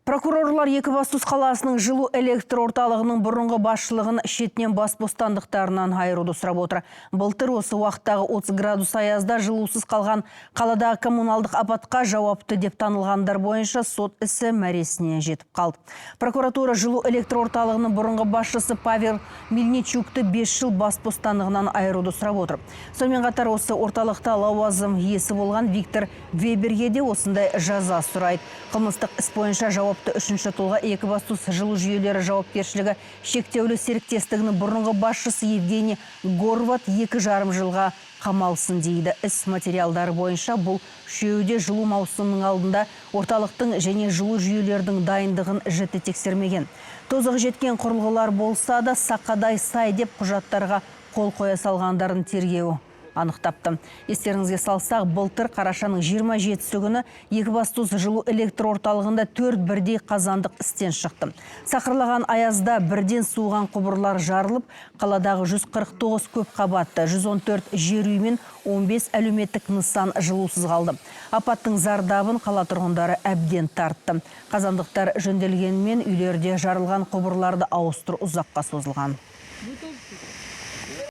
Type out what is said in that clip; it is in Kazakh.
Прокурорлар Екібастұз қаласының жылу электр орталығының бұрынғы басшылығын шетінен бас бостандықтарынан айыруды сұрап отыр. Былтыр осы уақыттағы 30 градус аязда жылусыз қалған қаладағы коммуналдық апатқа жауапты деп танылғандар бойынша сот ісі мәресіне жетіп қалды. Прокуратура жылу электр орталығының бұрынғы басшысы Павел Мельничукты 5 жыл бас бостандығынан айыруды сұрап отыр. Сонымен қатар осы орталықта лауазым иесі болған Виктор Веберге де осындай жаза сұрайды. Қылмыстық іс бойынша жауапты үшінші тұлға Екібастұз жылу жүйелері жауапкершілігі шектеулі серіктестігінің бұрынғы басшысы Евгений Горват 2,5 жылға қамалсын дейді. Іс материалдары бойынша бұл үшеуі жылу маусымының алдында орталықтың және жылу жүйелердің дайындығын жіті тексермеген. Тозығы жеткен құрылғылар болса да сақадай сай деп құжаттарға қол қоя салғандарын тергеуі анықтапты. Естеріңізге салсақ, былтыр қарашаның 27-сі күні Екібастұз жылу электр орталығында 4 бірдей қазандық істен шықты. Сақырлаған аязда бірден суыған құбырлар жарылып, қаладағы 149 көп қабатты, 114 жер үй мен 15 әлеуметтік нысан жылусыз қалды. Апаттың зардабын қала тұрғындары әбден тартты. Қазандықтар жөнделгенмен үйлерде жарылған құбырларды ауыстыру ұзаққа созылған.